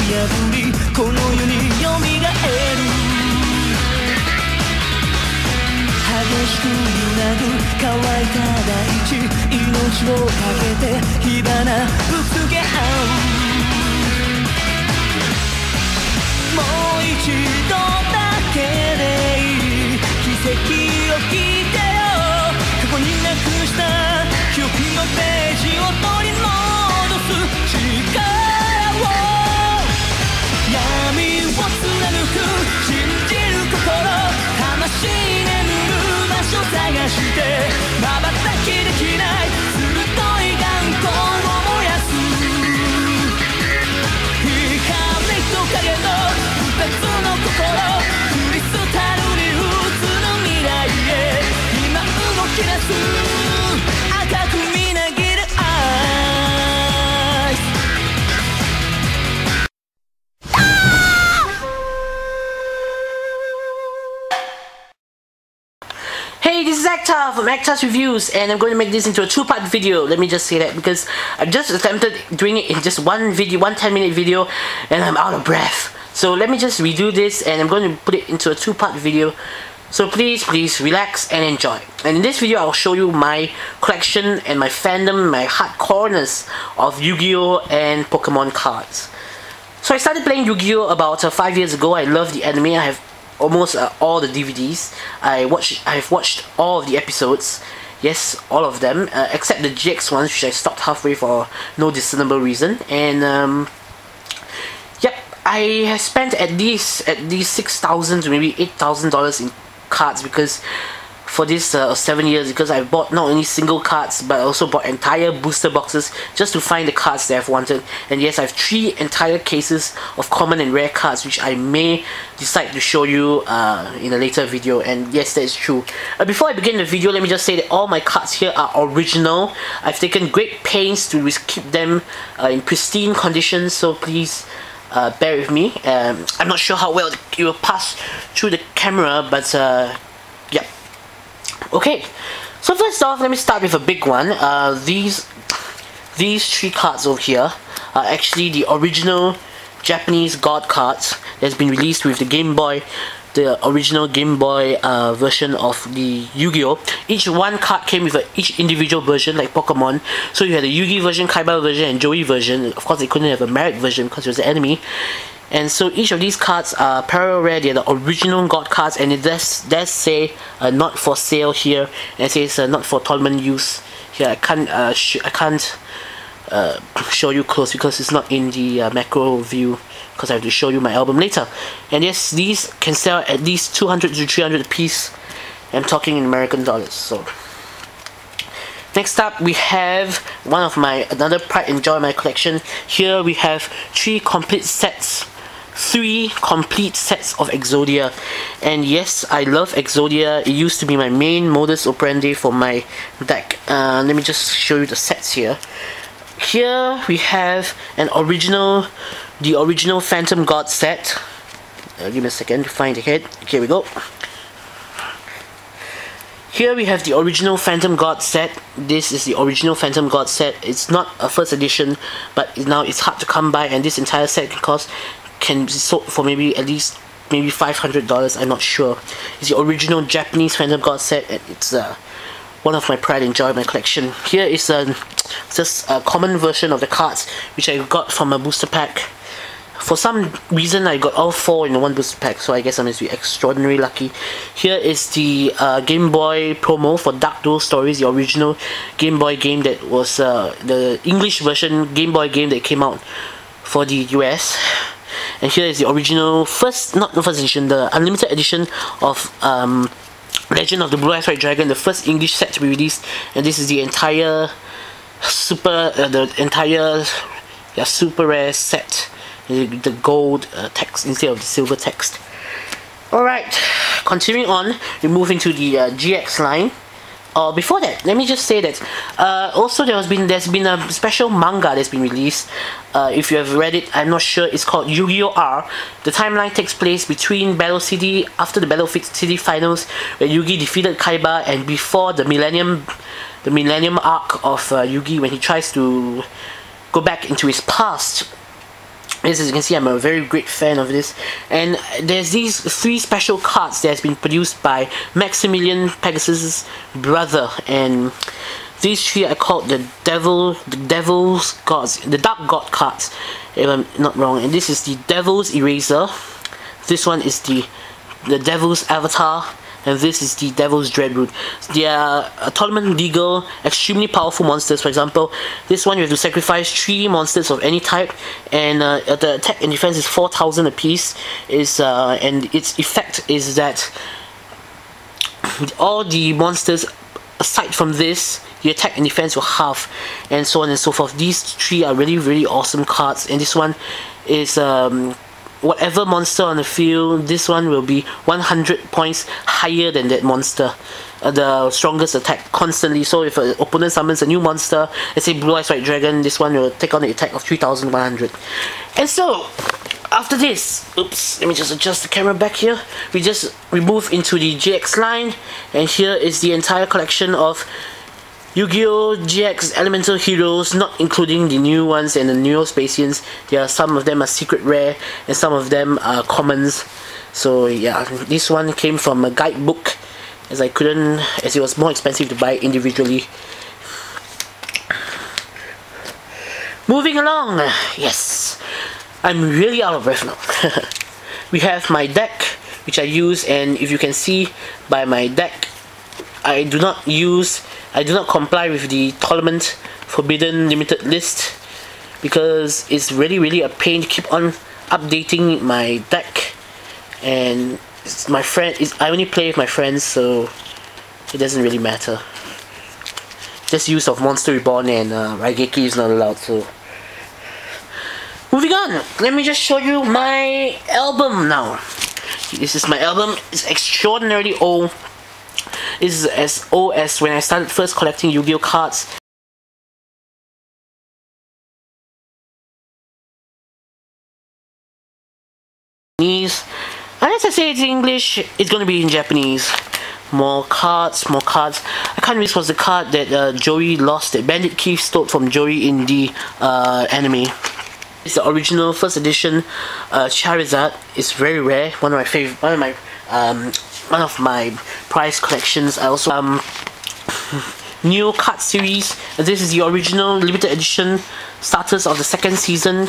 破りこの世によみがえる激しく揺らぐ乾いた大地命をかけて火花ぶつけ合うもう一度だけでいい奇跡を聞いてよ過去になくした記憶のページを取り戻す力を闇を貫く信じる心魂眠る場所探して瞬きできない鋭い眼光を燃やす光と影の二つの心クリスタルに映る未来へ今動き出す赤くみなぎるアイスHey, this is Actar from Actar's Reviews, and I'm going to make this into a two-part video. Let me just say that because I've just attempted doing it in just one video, one 10-minute video, and I'm out of breath. So let me just redo this, and I'm going to put it into a two-part video. So please relax and enjoy. And in this video, I'll show you my collection and my fandom, my hardcoreness of Yu-Gi-Oh! And Pokemon cards. So I started playing Yu-Gi-Oh! About 5 years ago. I love the anime. I have almost all the DVDs. I've watched all of the episodes. Yes, all of them, except the GX ones, which I stopped halfway for no discernible reason. And yep, I have spent at least $6,000 to maybe $8,000 in cards because for this 7 years, because I bought not only single cards but I also bought entire booster boxes just to find the cards that I've wanted. And yes, I have 3 entire cases of common and rare cards which I may decide to show you in a later video. And yes, that is true. Before I begin the video, let me just say that all my cards here are original. I've taken great pains to keep them in pristine condition, so please bear with me. I'm not sure how well it will pass through the camera, but yeah. Okay, so first off, let me start with a big one. These 3 cards over here are actually the original Japanese God cards that's been released with the Game Boy, the original Game Boy version of the Yu-Gi-Oh! Each one card came with each individual version, like Pokemon. So you had the Yugi version, Kaiba version, and Joey version. Of course, they couldn't have a Merit version because it was an enemy. And so each of these cards are parallel rare. They're the original God cards, and it does say not for sale here. And it says not for tournament use. Here I can't show you close because it's not in the macro view, because I have to show you my album later. And yes, these can sell at least 200 to 300 a piece. I'm talking in American dollars. So next up, we have another pride and joy in my collection. Here we have 3 complete sets. 3 complete sets of Exodia. And yes, I love Exodia. It used to be my main modus operandi for my deck. Let me just show you the sets here. Here we have the original Phantom God set. Give me a second to find the head. Here we go. Here we have the original Phantom God set. This is the original Phantom God set. It's not a first edition, but now it's hard to come by, and this entire set can be sold for maybe $500. I'm not sure. It's the original Japanese Phantom God set, and it's one of my pride and joy in my collection. Here is just a common version of the cards which I got from a booster pack. For some reason, I got all 4 in one booster pack, so I guess I must be extraordinarily lucky. Here is the Gameboy Promo for Dark Duel Stories, the original Game Boy game that was the English version Game Boy game that came out for the US. And here is the original not the first edition, the unlimited edition of Legend of the Blue Eyes White Dragon, the first English set to be released. And this is the entire super rare set. The gold text instead of the silver text. Alright, continuing on, we move into the GX line. Before that, let me just say that also there's been a special manga that's been released. If you have read it, I'm not sure. It's called Yu-Gi-Oh! R. The timeline takes place between Battle City, after the Battle City finals, where Yugi defeated Kaiba, and before the Millennium arc of Yugi, when he tries to go back into his past As you can see, I'm a very great fan of this. And there's these 3 special cards that has been produced by Maximilian Pegasus' brother, and these 3 are called the Devil's Gods, the Dark God cards, if I'm not wrong. And this is the Devil's Eraser. This one is the Devil's Avatar, and this is the Devil's Dreadroot. They are tournament legal, extremely powerful monsters. For example, this one you have to sacrifice 3 monsters of any type, and the attack and defense is 4,000 apiece. And its effect is that all the monsters aside from this, the attack and defense will halve, and so on and so forth. These 3 are really awesome cards, and this one is whatever monster on the field, this one will be 100 points higher than that monster. The strongest attack constantly. So if an opponent summons a new monster, let's say Blue Eyes White Dragon, this one will take on the attack of 3,100. And so, after this, oops, let me just adjust the camera back here. We move into the GX line, and here is the entire collection of Yu-Gi-Oh! GX Elemental Heroes, not including the new ones and the Neospacians. Some of them are secret rare, and some of them are commons. So yeah, this one came from a guidebook, as it was more expensive to buy individually. Moving along, yes, I'm really out of breath now. We have my deck, which I use, and if you can see by my deck, I do not comply with the tournament forbidden limited list, because it's really a pain to keep on updating my deck, and I only play with my friends, so it doesn't really matter. Just use of Monster Reborn, and Raigeki is not allowed. So moving on, let me just show you my album now. This is my album. It's extraordinarily old. Is as old as when I started first collecting Yu-Gi-Oh cards. Unless I say it's in English, it's gonna be in Japanese. More cards. I can't remember was the card that Joey lost, that Bandit Keith stole from Joey in the anime. It's the original first edition Charizard. It's very rare. One of my favorite. One of my prized collections. I also Neo card series. This is the original limited edition starters of the 2nd season.